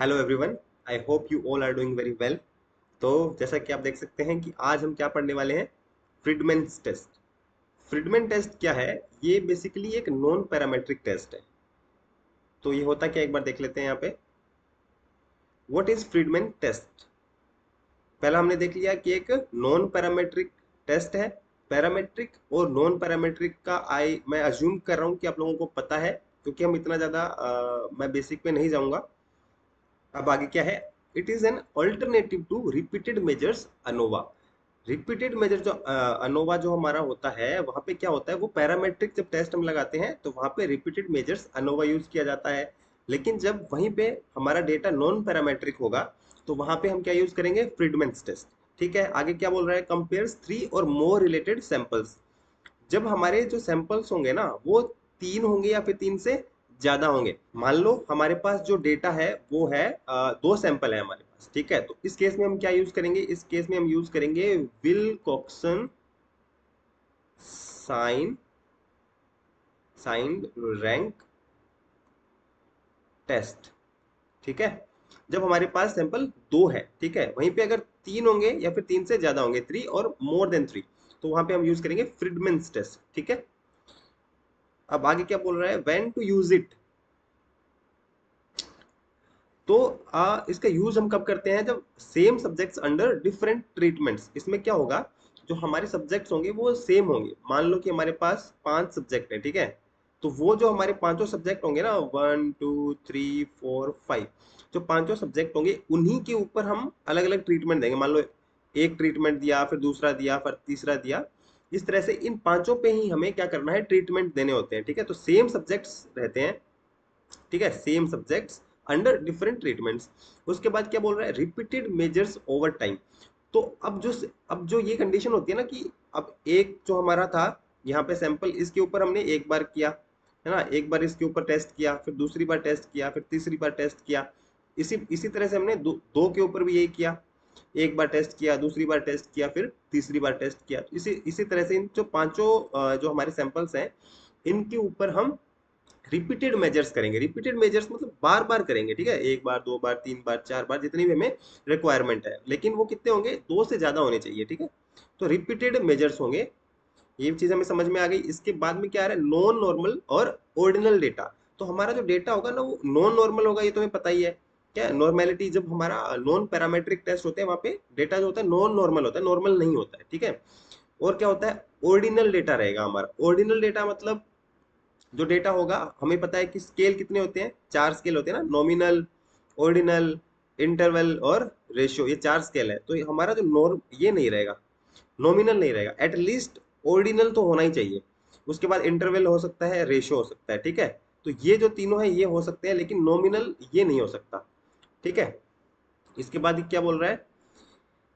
Hello everyone. I hope you all are doing very well. तो जैसा कि आप देख सकते हैं कि आज हम क्या पढ़ने वाले हैं, फ्रीडमैन्स टेस्ट। फ्रीडमैन टेस्ट क्या है? ये बेसिकली एक नॉन पैरामेट्रिक टेस्ट है। तो ये होता क्या, एक बार देख लेते हैं यहाँ पे। What is Friedman test? पहला हमने देख लिया कि एक नॉन पैरामेट्रिक टेस्ट है। पैरामेट्रिक और नॉन पैरामेट्रिक का मैं अज्यूम कर रहा हूँ कि आप लोगों को पता है, क्योंकि हम इतना ज़्यादा मैं बेसिक पे नहीं जाऊँगा। अब आगे क्या है? It is an alternative to repeated measures ANOVA. Repeated measure जो अनोवा जो हमारा होता है, वहां पे क्या होता है, वो पैरामेट्रिक जब टेस्ट हम लगाते हैं तो वहां पे रिपीटेड मेजर्स अनोवा यूज किया जाता है। लेकिन जब वहीं पे हमारा डेटा नॉन पैरामेट्रिक होगा तो वहां पे हम क्या यूज करेंगे, फ्रीडमैन्स टेस्ट। ठीक है, आगे क्या बोल रहा है, कंपेयर्स 3 और मोर रिलेटेड सैंपल्स। जब हमारे जो सैंपल्स होंगे ना, वो 3 होंगे या फिर 3 से ज्यादा होंगे। मान लो हमारे पास जो डेटा है वो है 2 सैंपल है हमारे पास। ठीक है, तो इस केस में हम क्या यूज करेंगे, इस केस में हम यूज करेंगे Wilcoxon sign signed rank test. ठीक है, जब हमारे पास सैंपल 2 है, ठीक है, वहीं पे अगर 3 होंगे या फिर 3 से ज्यादा होंगे, 3 और मोर देन 3, तो वहां पे हम यूज करेंगे फ्रीडमैन्स टेस्ट। ठीक है, अब आगे क्या बोल रहा है, व्हेन टू यूज इट। तो इसका यूज हम कब करते हैं, जब same subjects under different treatments. इसमें क्या होगा, जो हमारे सब्जेक्ट्स होंगे वो सेम होंगे। मान लो कि हमारे पास 5 सब्जेक्ट है, ठीक है, तो वो जो हमारे पांचों सब्जेक्ट होंगे ना, 1 2 3 4 5, जो पांचों सब्जेक्ट होंगे उन्हीं के ऊपर हम अलग अलग ट्रीटमेंट देंगे। मान लो एक ट्रीटमेंट दिया, फिर दूसरा दिया, फिर तीसरा दिया। इस तरह से इन पांचों पे ही हमें क्या करना है, ट्रीटमेंट देने होते हैं। ठीक है, तो सेम सब्जेक्ट्स रहते हैं। ठीक है, same subjects under different treatments. उसके बाद क्या बोल रहा है, रिपीटेड मेजर्स ओवर टाइम। तो अब जो ये कंडीशन होती है ना, कि अब एक जो हमारा था यहाँ पे सैंपल, इसके ऊपर हमने एक बार किया, है ना, एक बार इसके ऊपर टेस्ट किया, फिर दूसरी बार टेस्ट किया, फिर तीसरी बार टेस्ट किया। इसी इसी तरह से हमने दो के ऊपर भी यही किया। एक बार टेस्ट किया, दूसरी बार टेस्ट किया, फिर तीसरी बार टेस्ट किया। तो इसी इसी तरह से इन जो पांचों जो हमारे सैंपल्स हैं, इनके ऊपर हम रिपीटेड मेजर्स करेंगे। रिपीटेड मेजर्स मतलब बार बार करेंगे। ठीक है, एक बार, दो बार, 3 बार, 4 बार, जितनी भी हमें रिक्वायरमेंट है, लेकिन वो कितने होंगे, 2 से ज्यादा होने चाहिए। ठीक है, तो रिपीटेड मेजर्स होंगे। ये चीज हमें समझ में आ गई। इसके बाद में क्या आ रहा है, नॉन नॉर्मल और ऑर्डिनल डेटा। तो हमारा जो डेटा होगा ना, वो नॉन नॉर्मल होगा, ये तो हमें पता ही है। क्या नॉर्मेलिटी, जब हमारा नॉन पैरामेट्रिक टेस्ट होते हैं वहां पे डेटा जो होता है नॉन नॉर्मल होता है, नॉर्मल नहीं होता है। ठीक है, और क्या होता है, ऑर्डिनल डेटा रहेगा हमारा। ऑर्डिनल डेटा मतलब जो डेटा होगा, हमें पता है कि स्केल कितने होते हैं, 4 स्केल होते हैं ना, नॉमिनल, ऑर्डिनल, इंटरवल और रेशियो। ये 4 स्केल है। तो हमारा जो नॉर्म ये नहीं रहेगा, नॉमिनल नहीं रहेगा, एटलीस्ट ऑर्डिनल तो होना ही चाहिए। उसके बाद इंटरवल हो सकता है, रेशियो हो सकता है। ठीक है, तो ये जो तीनों है ये हो सकते हैं, लेकिन नॉमिनल ये नहीं हो सकता। ठीक है, इसके बाद क्या बोल रहा है,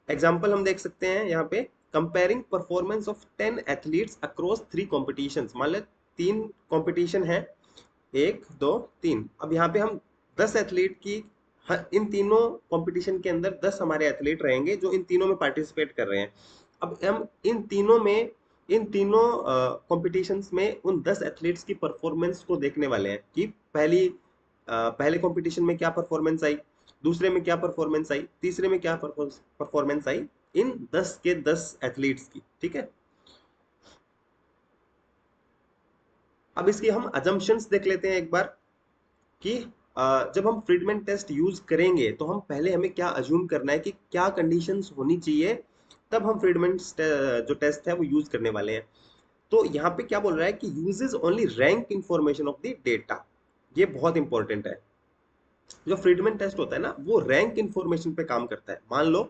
एग्जाम्पल हम देख सकते हैं यहाँ पे, comparing performance of 10 athletes across 3 competitions. मान लो 3 कॉम्पिटिशन है, 1 2 3। अब यहाँ पे हम 10 एथलीट की, इन तीनों कंपटीशन के अंदर 10 हमारे एथलीट रहेंगे जो इन तीनों में पार्टिसिपेट कर रहे हैं। अब हम इन तीनों कॉम्पिटिशन्स में उन 10 एथलीट्स की परफॉर्मेंस को देखने वाले हैं कि पहले कंपटीशन में क्या परफॉर्मेंस आई, दूसरे में क्या परफॉर्मेंस आई, तीसरे में क्या परफॉर्मेंस आई, इन 10 के 10 एथलीट्स की। ठीक है, अब इसकी हम अजम्पशंस देख लेते हैं एक बार, कि जब हम फ्रीडमैन टेस्ट यूज करेंगे तो हम पहले हमें क्या अज्यूम करना है, कि क्या कंडीशंस होनी चाहिए, तब हम फ्रीडमैन जो टेस्ट है वो यूज करने वाले हैं। तो यहाँ पे क्या बोल रहा है कि uses only rank information of the data. ये बहुत इंपॉर्टेंट है। जो फ्रीडमैन टेस्ट होता है ना, वो रैंक इंफॉर्मेशन पे काम करता है। मान लो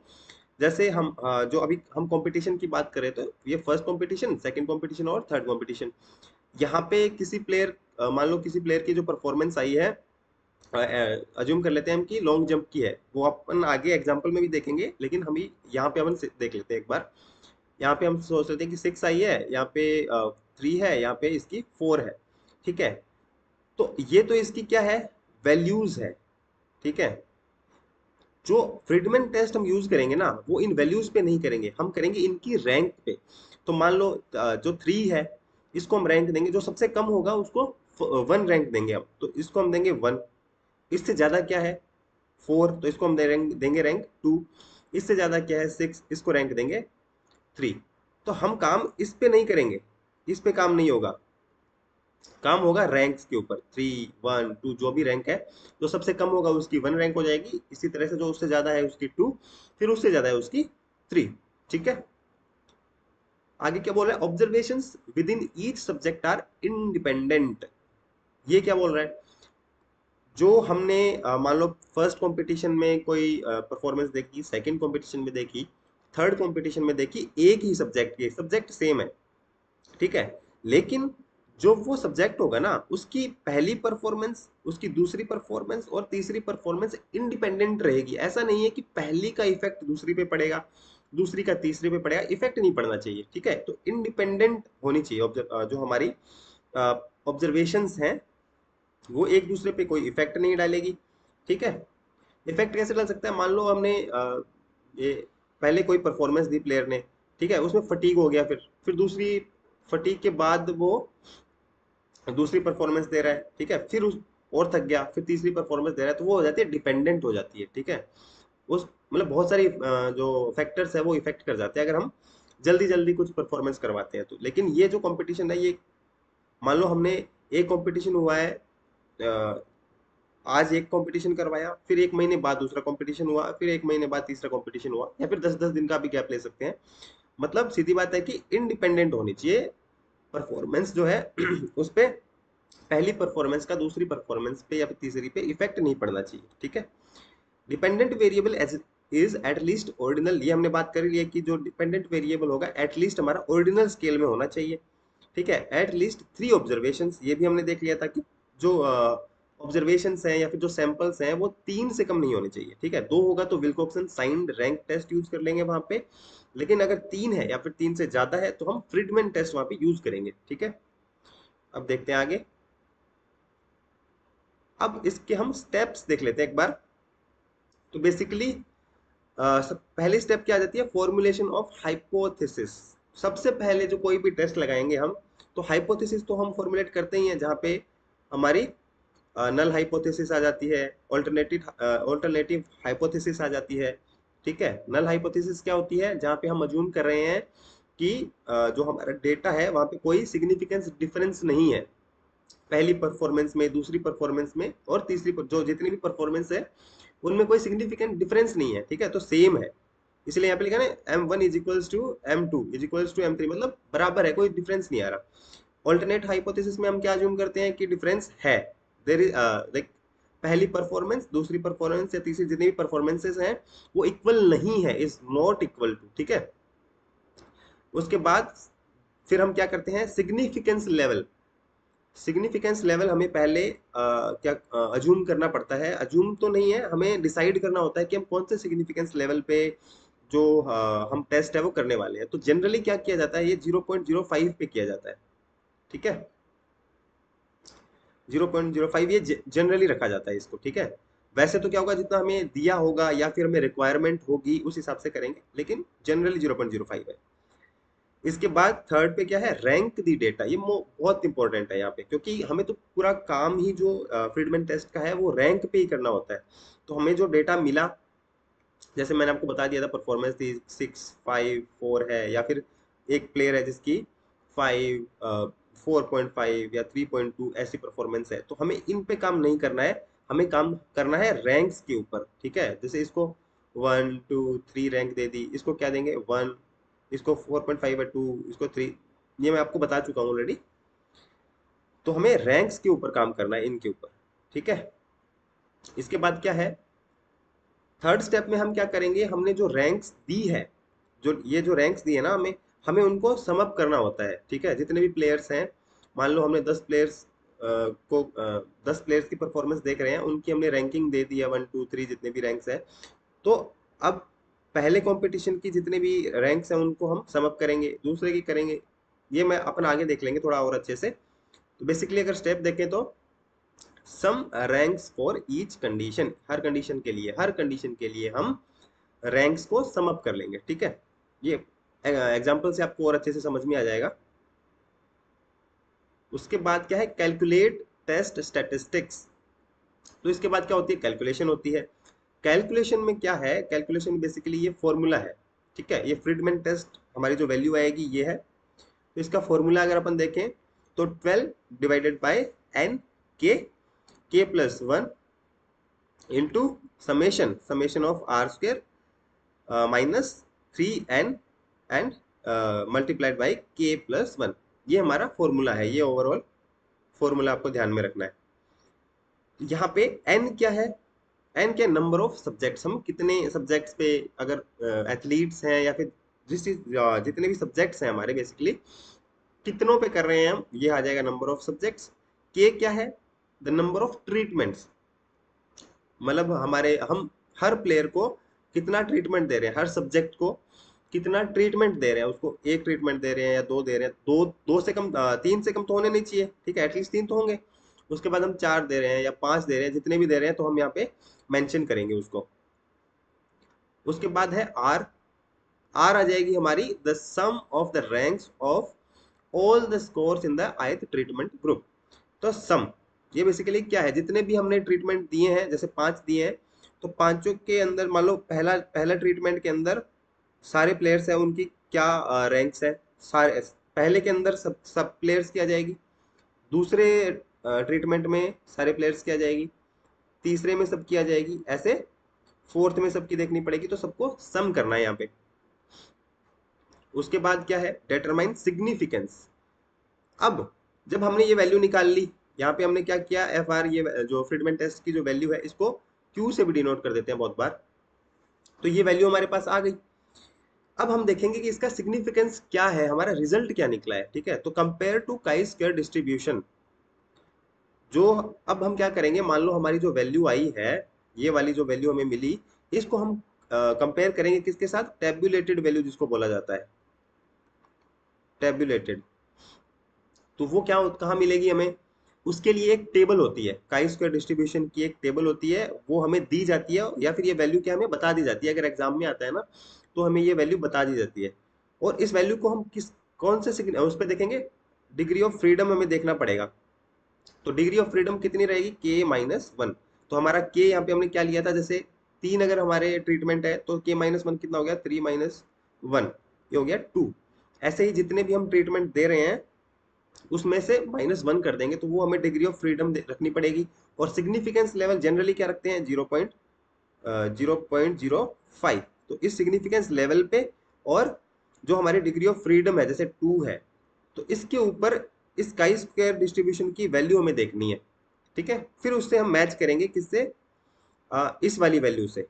जैसे हम जो अभी हम कंपटीशन की बात करें, तो ये फर्स्ट कंपटीशन, सेकंड कंपटीशन और थर्ड कंपटीशन। यहाँ पे किसी प्लेयर, मान लो किसी प्लेयर की जो परफॉर्मेंस आई है, अज्यूम कर लेते हैं हम कि लॉन्ग जंप की है, वो अपन आगे एग्जांपल में भी देखेंगे, लेकिन हम यहाँ पे अपन देख लेते हैं एक बार। यहाँ पे हम सोच लेते हैं कि 6 आई है, यहाँ पे 3 है, यहाँ पे इसकी 4 है। ठीक है, तो ये तो इसकी क्या है, वैल्यूज है। ठीक है, जो फ्रीडमैन टेस्ट हम यूज करेंगे ना, वो इन वैल्यूज पे नहीं करेंगे, हम करेंगे इनकी रैंक पे। तो मान लो जो 3 है, इसको हम रैंक देंगे, जो सबसे कम होगा उसको 1 रैंक देंगे हम, तो इसको हम देंगे 1। इससे ज्यादा क्या है, 4, तो इसको हम देंगे रैंक 2। इससे ज्यादा क्या है 6, इसको रैंक देंगे 3। तो हम काम इस पे नहीं करेंगे, इस पे काम नहीं होगा, काम होगा रैंक्स के ऊपर। 3, 1, 2 जो भी रैंक है, जो सबसे कम होगा उसकी 1 रैंक हो जाएगी, इसी तरह से जो उससे ज्यादा है उसकी 2, फिर उससे ज्यादा है उसकी 3। ठीक है, आगे क्या बोल रहा है, observations within each subject are independent. ये क्या बोल रहा है, जो हमने मान लो फर्स्ट कंपटीशन में कोई परफॉर्मेंस देखी, सेकंड कंपटीशन में देखी, थर्ड कंपटीशन में देखी, एक ही सब्जेक्ट के, सब्जेक्ट सेम है, ठीक है, लेकिन जो वो सब्जेक्ट होगा ना, उसकी पहली परफॉर्मेंस, उसकी दूसरी परफॉर्मेंस और तीसरी परफॉर्मेंस इंडिपेंडेंट रहेगी। ऐसा नहीं है कि पहली का इफेक्ट दूसरी पे पड़ेगा, दूसरी का तीसरी पे पड़ेगा, इफेक्ट नहीं पड़ना चाहिए। ठीक है, तो इंडिपेंडेंट होनी चाहिए जो हमारी ऑब्जर्वेशंस हैं, वो एक दूसरे पे कोई इफेक्ट नहीं डालेगी। ठीक है, इफेक्ट कैसे डाल सकता है, मान लो हमने ये पहले कोई परफॉर्मेंस दी प्लेयर ने, ठीक है, उसमें फटीग हो गया, फिर दूसरी फटीग के बाद वो दूसरी परफॉर्मेंस दे रहा है, ठीक है, फिर उस और थक गया, फिर तीसरी परफॉर्मेंस दे रहा है, तो वो हो जाती है डिपेंडेंट हो जाती है। ठीक है, उस मतलब बहुत सारी जो फैक्टर्स है वो इफेक्ट कर जाते हैं अगर हम जल्दी जल्दी कुछ परफॉर्मेंस करवाते हैं तो। लेकिन ये जो कंपटीशन है, ये मान लो हमने एक कंपटीशन हुआ है, अ, आज एक कंपटीशन करवाया, फिर एक महीने बाद दूसरा कंपटीशन हुआ, फिर एक महीने बाद तीसरा कंपटीशन हुआ, या फिर 10-10 दिन का भी गैप ले सकते हैं। मतलब सीधी बात है कि इंडिपेंडेंट होनी चाहिए परफॉर्मेंस जो है उस पे पहली परफॉर्मेंस का दूसरी परफॉर्मेंस पे या फिर तीसरी पे इफेक्ट नहीं पड़ना चाहिए। ठीक है, dependent variable as is at least ordinal, ये हमने बात कर ली है कि जो डिपेंडेंट वेरिएबल होगा एटलीस्ट हमारा ऑर्डिनल स्केल में होना चाहिए। ठीक है, एट लीस्ट 3 ऑब्जर्वेशन, ये भी हमने देख लिया था कि जो ऑब्जर्वेशंस हैं या फिर जो सैंपल्स हैं वो 3 से कम नहीं होने चाहिए। ठीक है, 2 होगा तो विल्कोक्सन साइंड रैंक टेस्ट यूज कर लेंगे वहां पे, लेकिन अगर 3 है या फिर 3 से ज्यादा है तो हम फ्रीडमैन टेस्ट वहां पे यूज करेंगे। ठीक है, अब देखते हैं आगे। अब इसके हम स्टेप्स देख लेते हैं एक बार। तो बेसिकली पहली स्टेप क्या आ जाती है, फॉर्मुलेशन ऑफ हाइपोथेसिस। सबसे पहले जो कोई भी टेस्ट लगाएंगे हम, तो हाइपोथेसिस तो हम फॉर्मुलेट करते ही हैं, जहाँ पे हमारी नल हाइपोथेसिस आ जाती है, ऑल्टरनेटिव हाइपोथेसिस आ जाती है। ठीक है, नल हाइपोथेसिस क्या होती है, जहाँ पे हम अज्यूम कर रहे हैं कि जो हमारा डेटा है वहाँ पे कोई सिग्निफिकेंस डिफरेंस नहीं है, पहली परफॉर्मेंस में, दूसरी परफॉर्मेंस में और तीसरी जो जितनी भी परफॉर्मेंस है उनमें कोई सिग्निफिकेंट डिफरेंस नहीं है। ठीक है, तो सेम है, इसलिए यहाँ पे लिखा है M1 is equals to M2 is equals to M3, मतलब बराबर है, कोई डिफरेंस नहीं आ रहा। ऑल्टरनेट हाइपोथेसिस में हम क्या अज्यूम करते हैं कि डिफरेंस है, देयर इज लाइक पहली परफॉर्मेंस, दूसरी परफॉर्मेंस या तीसरी जितनी भी परफॉर्मेंसेस हैं वो इक्वल नहीं है, इज नॉट इक्वल टू। ठीक है, उसके बाद फिर हम क्या करते हैं, सिग्निफिकेंस लेवल। सिग्निफिकेंस लेवल हमें पहले क्या अज्यूम करना पड़ता है, अज्यूम तो नहीं है, हमें डिसाइड करना होता है कि हम कौन से सिग्निफिकेंस लेवल पे जो हम टेस्ट है वो करने वाले हैं। तो जनरली क्या किया जाता है, ये 0.05 पे किया जाता है। ठीक है, 0.05 ये जनरली रखा जाता है इसको। ठीक है, वैसे तो क्या होगा, जितना हमें दिया होगा या फिर हमें रिक्वायरमेंट होगी उस हिसाब से करेंगे, लेकिन जनरली 0.05 है। इसके बाद थर्ड पे क्या है, रैंक दी डेटा। ये बहुत इंपॉर्टेंट है यहाँ पे, क्योंकि हमें तो पूरा काम ही जो फ्रीडमैन टेस्ट का है वो रैंक पे ही करना होता है। तो हमें जो डेटा मिला, जैसे मैंने आपको बता दिया था परफॉर्मेंस थी 6, 5, 4 है, या फिर एक प्लेयर है जिसकी 5, 4.5 या 3.2 ऐसी परफॉर्मेंस है, तो हमें इन पे काम नहीं करना है, हमें काम करना है रैंक्स के ऊपर। ठीक है, जैसे इसको 1, 2, 3 रैंक दे दी, इसको क्या देंगे 1, इसको 4.5 है 2, इसको 3, ये मैं आपको बता चुका हूँ ऑलरेडी। तो हमें रैंक्स के ऊपर काम करना है, इनके ऊपर। ठीक है, इसके बाद क्या है, थर्ड स्टेप में हम क्या करेंगे, हमने जो रैंक्स दी है, जो ये जो रैंक्स दी है ना, हमें हमें उनको सम अप करना होता है। ठीक है, जितने भी प्लेयर्स हैं, मान लो हमने 10 प्लेयर्स को 10 प्लेयर्स की परफॉर्मेंस देख रहे हैं, उनकी हमने रैंकिंग दे दी है 1, 2, 3 जितने भी रैंक्स हैं। तो अब पहले कंपटीशन की जितने भी रैंक्स हैं उनको हम सम अप करेंगे, दूसरे की करेंगे, ये मैं अपन आगे देख लेंगे थोड़ा और अच्छे से। तो बेसिकली अगर स्टेप देखें तो sum ranks for each condition, हर कंडीशन के लिए, हर कंडीशन के लिए हम रैंक्स को सम अप कर लेंगे। ठीक है, ये एग्जांपल से आपको और अच्छे से समझ में आ जाएगा। उसके बाद क्या है, कैलकुलेट टेस्ट स्टैटिस्टिक्स। तो इसके बाद क्या होती है, कैलकुलेशन होती है। कैलकुलेशन में क्या है, कैलकुलेशन बेसिकली ये फॉर्मूला है, ठीक है। ये फ्रीडमैन टेस्ट हमारी जो वैल्यू आएगी ये है। तो इसका फॉर्मूला अगर अपन देखें तो 12 divided by n k plus 1 into summation of R square minus 3n and multiplied by k plus 1। ये हमारा फॉर्मूला है, ये ओवरऑल फॉर्मूला आपको ध्यान में रखना है। यहाँ पे n क्या है, n क्या नंबर ऑफ सब्जेक्ट्स, हम कितने सब्जेक्ट्स पे अगर एथलीट्स हैं या फिर जितने भी सब्जेक्ट्स हैं हमारे बेसिकली कितनों पे कर रहे हैं हम, ये आ जाएगा नंबर ऑफ सब्जेक्ट्स। के क्या है, द नंबर ऑफ ट्रीटमेंट्स, मतलब हम हर प्लेयर को कितना ट्रीटमेंट दे रहे हैं, हर सब्जेक्ट को कितना ट्रीटमेंट दे रहे हैं, उसको एक ट्रीटमेंट दे रहे हैं या दो दे रहे हैं, दो से कम, तीन से कम तो होने नहीं चाहिए, ठीक है, एटलीस्ट तीन तो होंगे। उसके बाद हम चार दे रहे हैं या पांच दे रहे हैं, जितने भी दे रहे हैं तो हम यहाँ पे मेंशन करेंगे उसको। उसके बाद है आर, आर आ जाएगी हमारी the sum of the ranks of all the scores in the ith treatment group. तो सम ये बेसिकली क्या है, जितने भी हमने ट्रीटमेंट दिए हैं, जैसे 5 दिए हैं तो पांचों के अंदर मान लो पहला पहला ट्रीटमेंट के अंदर सारे प्लेयर्स हैं, उनकी क्या रैंक्स है, सारे पहले के अंदर सब सब प्लेयर्स की आ जाएगी, दूसरे ट्रीटमेंट में सारे प्लेयर्स की आ जाएगी, तीसरे में सबकी आ जाएगी, ऐसे फोर्थ में सबकी देखनी पड़ेगी। तो सबको सम करना है यहाँ पे। उसके बाद क्या है, डिटरमाइन सिग्निफिकेंस। अब जब हमने ये वैल्यू निकाल ली, यहाँ पे हमने क्या किया, एफ आर, ये जो फ्रीडमैन टेस्ट की जो वैल्यू है इसको क्यू से भी डिनोट कर देते हैं बहुत बार। तो ये वैल्यू हमारे पास आ गई। अब हम देखेंगे कि इसका सिग्निफिकेंस क्या है, हमारा रिजल्ट क्या निकला है, ठीक है। तो compare to chi square distribution, जो अब हम क्या करेंगे, मान लो हमारी जो वैल्यू आई है, ये वाली जो वैल्यू हमें मिली, इसको हम कंपेयर करेंगे किसके साथ, टेबुलेटेड वैल्यू जिसको बोला जाता है, टेबुलेटेड। तो वो क्या कहाँ मिलेगी हमें, उसके लिए एक टेबल होती है, काई स्क्वायर डिस्ट्रीब्यूशन की एक टेबल होती है, वो हमें दी जाती है, या फिर ये वैल्यू क्या हमें बता दी जाती है, अगर एग्जाम में आता है ना तो हमें ये वैल्यू बता दी जाती है। और इस वैल्यू को हम कौन से उस पर देखेंगे, डिग्री ऑफ फ्रीडम हमें देखना पड़ेगा। तो डिग्री ऑफ फ्रीडम कितनी रहेगी, के माइनस वन। तो हमारा के यहाँ पे हमने क्या लिया था, जैसे 3 अगर हमारे ट्रीटमेंट है तो के माइनस वन कितना हो गया, 3 माइनस वन, ये हो गया 2। ऐसे ही जितने भी हम ट्रीटमेंट दे रहे हैं उसमें से -1 कर देंगे, तो वो हमें डिग्री ऑफ फ्रीडम रखनी पड़ेगी। और सिग्निफिकेंस लेवल जनरली क्या रखते हैं, 0.05। तो इस सिग्निफिकेंस लेवल पे, और जो हमारी डिग्री ऑफ फ्रीडम है जैसे 2 है, तो इसके ऊपर इस काई स्क्वायर डिस्ट्रीब्यूशन की वैल्यू हमें देखनी है, ठीक है। फिर उससे हम मैच करेंगे किससे, इस वाली वैल्यू से।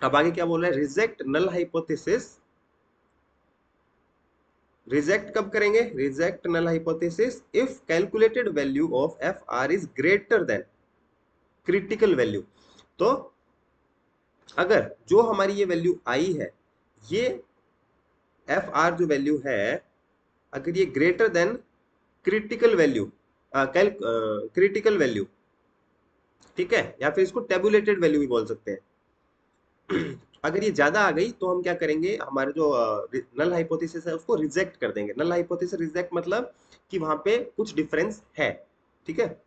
अब आगे क्या बोल रहा है, रिजेक्ट नल हाइपोथेसिस। रिजेक्ट कब करेंगे, reject null hypothesis if calculated value of F R is greater than critical value. तो अगर जो हमारी ये वैल्यू आई है, ये एफ आर जो वैल्यू है, अगर ये greater than critical value, critical value, ठीक है, या फिर इसको टेबुलेटेड वैल्यू भी बोल सकते हैं। अगर ये ज्यादा आ गई तो हम क्या करेंगे, हमारे जो नल हाइपोथेसिस है उसको रिजेक्ट कर देंगे। नल हाइपोथेसिस रिजेक्ट मतलब कि वहां पे कुछ डिफरेंस है, ठीक है।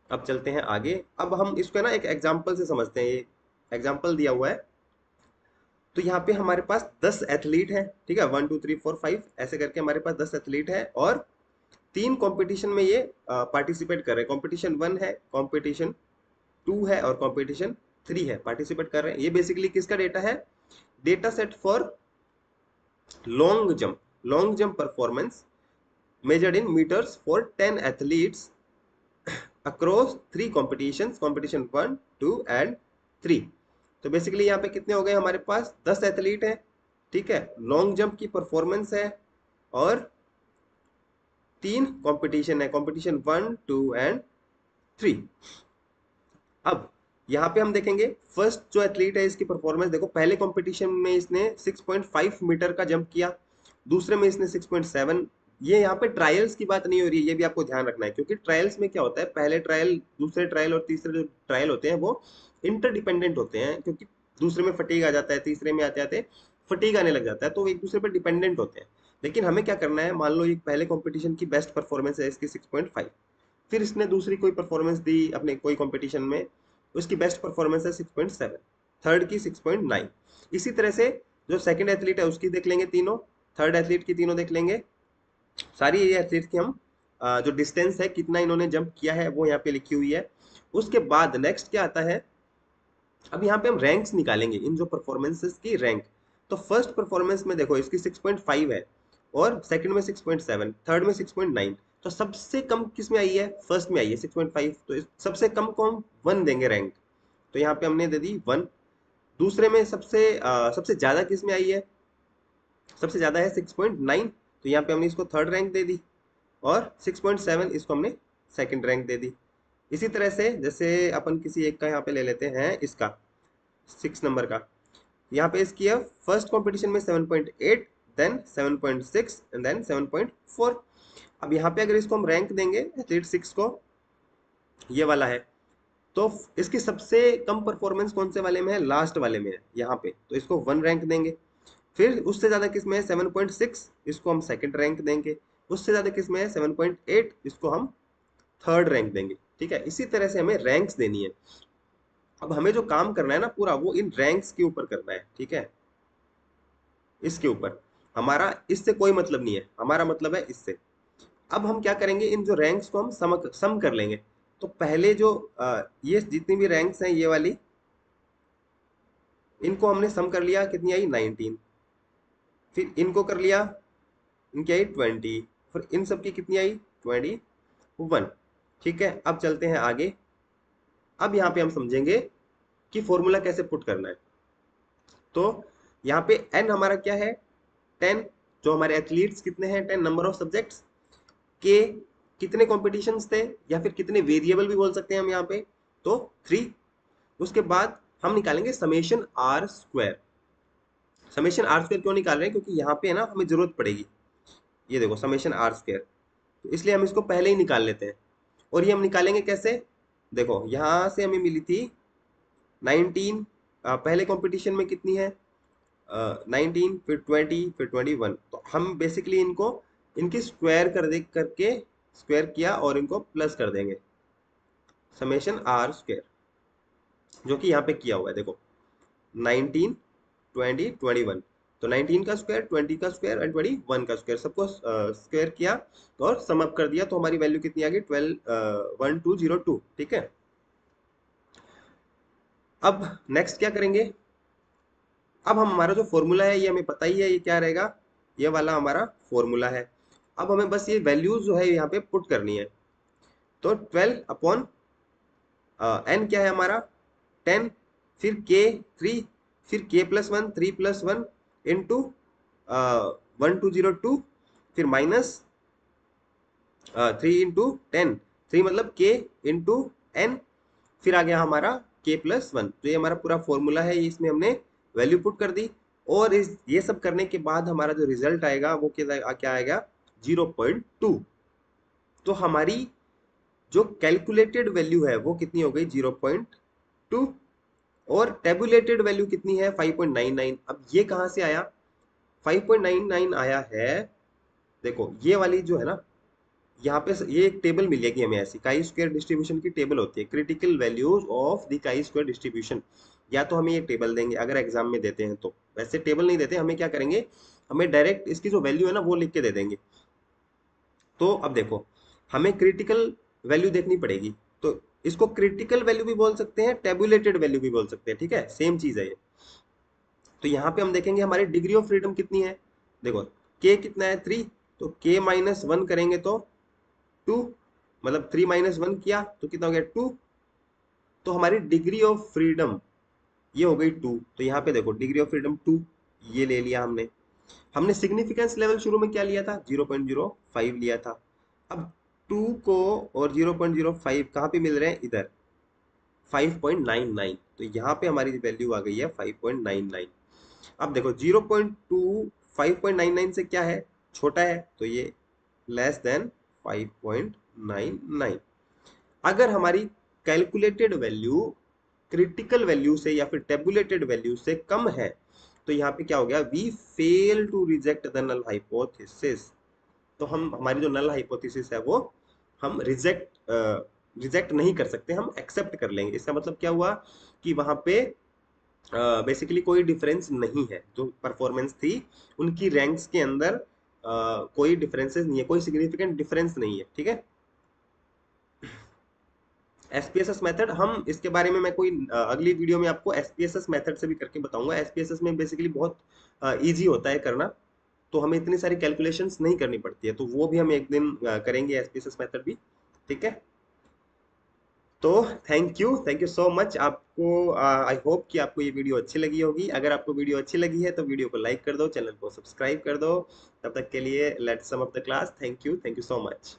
अब चलते हैं आगे। अब हम इसको ना एक एग्जांपल से समझते हैं। ये एग्जांपल दिया हुआ है, तो यहाँ पे हमारे पास 10 एथलीट हैं, ठीक है, 1 2 3 4 5 ऐसे करके हमारे पास 10 एथलीट है, और 3 कंपटीशन में ये पार्टिसिपेट कर रहे हैं। कंपटीशन 1 है, कंपटीशन 2 है और कंपटीशन 3 है, पार्टिसिपेट कर रहे हैं। ये बेसिकली किसका डेटा है, data set for long jump performance measured in meters for 10 athletes across 3 competitions, competition 1 2 and 3। तो बेसिकली यहाँ पे कितने हो गए, हमारे पास 10 एथलीट हैं, ठीक है, लॉन्ग जंप की परफॉर्मेंस है, और 3 कंपटीशन है, कंपटीशन 1 2 एंड 3। अब यहाँ पे हम देखेंगे फर्स्ट जो एथलीट है इसकी परफॉर्मेंस देखो, पहले कंपटीशन में इसने 6.5 मीटर का जंप किया, दूसरे में इसने 6.7। ये यहाँ पे ट्रायल्स की बात नहीं हो रही है, ये भी आपको ध्यान रखना है, क्योंकि ट्रायल्स में क्या होता है, पहले ट्रायल, दूसरे ट्रायल और तीसरे जो ट्रायल होते हैं वो इंटरडिपेंडेंट होते हैं, क्योंकि दूसरे में फटीग आ जाता है, तीसरे में आते आते फटीग आने लग जाता है, तो वो एक दूसरे पर डिपेंडेंट होते हैं। लेकिन हमें क्या करना है, मान लो ये पहले कॉम्पिटिशन की बेस्ट परफॉर्मेंस है इसकी 6.5, फिर इसने दूसरी कोई परफॉर्मेंस दी अपने कोई कंपटीशन में, उसकी बेस्ट परफॉर्मेंस है 6.7, थर्ड की 6.9। इसी तरह से जो सेकंड एथलीट है उसकी देख लेंगे तीनों, थर्ड एथलीट की तीनों देख लेंगे। सारी ये एथलीट की हम जो डिस्टेंस है कितना इन्होंने जंप किया है वो यहाँ पे लिखी हुई है। उसके बाद नेक्स्ट क्या आता है, अब यहाँ पे हम रैंक्स निकालेंगे इन जो परफॉर्मेंसेस की रैंक। तो फर्स्ट परफॉर्मेंस में देखो इसकी 6.5 है, और सेकंड में 6.7, थर्ड में 6.9। तो सबसे कम किस में आई है, फर्स्ट में आई है 6.5। तो सबसे कम को हम 1 देंगे रैंक, तो यहाँ पे हमने दे दी 1। दूसरे में सबसे ज्यादा किस में आई है, सबसे ज्यादा है 6.9, तो यहाँ पे हमने इसको थर्ड रैंक दे दी, और 6.7 इसको हमने सेकंड रैंक दे दी। इसी तरह से जैसे अपन किसी एक का यहाँ पे ले लेते हैं, इसका 6 नंबर का, यहाँ पे इसकी है फर्स्ट कंपटीशन में 7.8, देन 7.6 एंड देन 7.4। अब यहाँ पे अगर इसको हम रैंक देंगे एथलीट 6 को, ये वाला है, तो इसकी सबसे कम परफॉर्मेंस कौन से वाले में है, लास्ट वाले में है यहाँ पे, तो इसको 1 रैंक देंगे। फिर उससे ज्यादा किस में है 7.6, इसको हम सेकंड रैंक देंगे। उससे ज्यादा किस में है 7.8, इसको हम थर्ड रैंक देंगे। ठीक है, इसी तरह से हमें रैंक्स देनी है। अब हमें जो काम करना है ना पूरा, वो इन रैंक्स के ऊपर करना है। ठीक है, इसके ऊपर हमारा इससे कोई मतलब नहीं है, हमारा मतलब है इससे। अब हम क्या करेंगे, इन जो रैंक्स को हम सम कर लेंगे। तो पहले जो ये जितनी भी रैंक्स हैं ये वाली, इनको हमने सम कर लिया, कितनी आई 19। फिर इनको कर लिया, इनकी आई 20। फिर इन सब की कितनी आई 21। ठीक है, अब चलते हैं आगे। अब यहाँ पे हम समझेंगे कि फॉर्मूला कैसे पुट करना है। तो यहाँ पे n हमारा क्या है 10, जो हमारे एथलीट्स कितने हैं 10 नंबर ऑफ सब्जेक्ट्स, के कितने कॉम्पिटिशन्स थे, या फिर कितने वेरिएबल भी बोल सकते हैं हम यहाँ पे, तो 3। उसके बाद हम निकालेंगे summation R square. Summation R square क्यों निकाल रहे हैं, क्योंकि यहाँ पे है ना हमें जरूरत पड़ेगी। ये देखो समेशन आर स्क्वायर, तो इसलिए हम इसको पहले ही निकाल लेते हैं। और ये हम निकालेंगे कैसे, देखो यहाँ से हमें मिली थी 19, पहले कंपटीशन में कितनी है 19, फिर 20, फिर 21। तो हम बेसिकली इनको इनकी स्क्वायर कर दे करके स्क्वायर किया और इनको प्लस कर देंगे, समेशन आर स्क्वायर, जो कि यहाँ पे किया हुआ है। देखो 19, 20, 21, तो 19 का स्क्वायर, 20 का स्क्वायर एंड 21 का स्क्वायर, सबको स्क्वायर किया और सम अप कर दिया, तो हमारी वैल्यू कितनी आ गई 12 ठीक है। अब नेक्स्ट क्या करेंगे, अब हम हमारा जो फॉर्मूला है ये हमें पता ही है, ये क्या रहेगा, ये वाला हमारा फॉर्मूला है। अब हमें बस ये वैल्यूज जो है यहाँ पे पुट करनी है। तो 12 अपॉन एन क्या है हमारा 10, फिर के 3, फिर के प्लस 1, 3 प्लस 1 इंटू 1202, फिर माइनस 3 इंटू 10, 3 मतलब के इंटू एन, फिर आ गया हमारा के प्लस 1। तो ये हमारा पूरा फॉर्मूला है, इसमें हमने वैल्यू पुट कर दी। और ये सब करने के बाद हमारा जो रिजल्ट आएगा वो क्या आएगा 0.2। तो हमारी जो कैलकुलेटेड वैल्यू है वो कितनी हो गई 0.2, और टेबुलेटेड वैल्यू कितनी है 5.99। अब ये कहां से आया 5.99 आया है, देखो ये वाली जो है ना, यहाँ पे ये एक टेबल मिलेगी हमें ऐसी, काई स्क्वायर डिस्ट्रीब्यूशन की टेबल होती है, क्रिटिकल वैल्यूज ऑफ द काई स्क्वायर डिस्ट्रीब्यूशन। या तो हमें ये टेबल देंगे अगर एग्जाम में देते हैं, तो वैसे टेबल नहीं देते, हमें क्या करेंगे, हमें डायरेक्ट इसकी जो वैल्यू है ना वो लिख के दे देंगे। तो अब देखो हमें क्रिटिकल वैल्यू देखनी पड़ेगी, तो इसको क्रिटिकल वैल्यू भी बोल सकते हैं, टेबुलेटेड वैल्यू भी बोल सकते हैं। ठीक है, सेम चीज है ये। तो यहाँ पे हम देखेंगे हमारी डिग्री ऑफ फ्रीडम कितनी है, देखो के कितना है 3, तो के माइनस 1 करेंगे तो 2, मतलब 3 माइनस 1 किया तो कितना हो गया 2। तो हमारी डिग्री ऑफ फ्रीडम ये हो गई 2। तो यहाँ पे देखो डिग्री ऑफ फ्रीडम 2 ये ले लिया हमने। हमने सिग्निफिकेंस लेवल शुरू में क्या लिया था 0.05 लिया था। अब 2 को और 0.05 कहाँ पे मिल रहे हैं, इधर 5.99। तो यहाँ पे हमारी वैल्यू आ गई है 5.99। अब देखो 0.2 5.99 से क्या है, छोटा है, तो ये लेस देन 5.99। अगर हमारी कैलकुलेटेड वैल्यू क्रिटिकल वैल्यू से या फिर टेबुलेटेड वैल्यू से कम है, तो यहाँ पे क्या हो गया, we fail to reject the null hypothesis. तो हम हमारी जो नल हाइपोथेसिस है वो हम रिजेक्ट रिजेक्ट नहीं कर सकते, हम एक्सेप्ट कर लेंगे। इसका मतलब क्या हुआ कि वहां पे बेसिकली कोई डिफरेंस नहीं है, जो परफॉर्मेंस थी उनकी रैंक्स के अंदर कोई डिफरेंसेस नहीं है, कोई सिग्निफिकेंट डिफरेंस नहीं है, ठीक है। एसपीएसएस मेथड, हम इसके बारे में मैं कोई अगली वीडियो में आपको एसपीएसएस मेथड से भी करके बताऊंगा। एसपीएसएस में बेसिकली बहुत इजी होता है करना, तो हमें इतनी सारी कैलकुलेशंस नहीं करनी पड़ती है, तो वो भी हम एक दिन करेंगे एसपीएसएस मेथड भी, ठीक है। तो थैंक यू सो मच आपको। आई होप कि आपको ये वीडियो अच्छी लगी होगी। अगर आपको वीडियो अच्छी लगी है तो वीडियो को लाइक कर दो, चैनल को सब्सक्राइब कर दो। तब तक के लिए let's sum up the class. Thank you so much.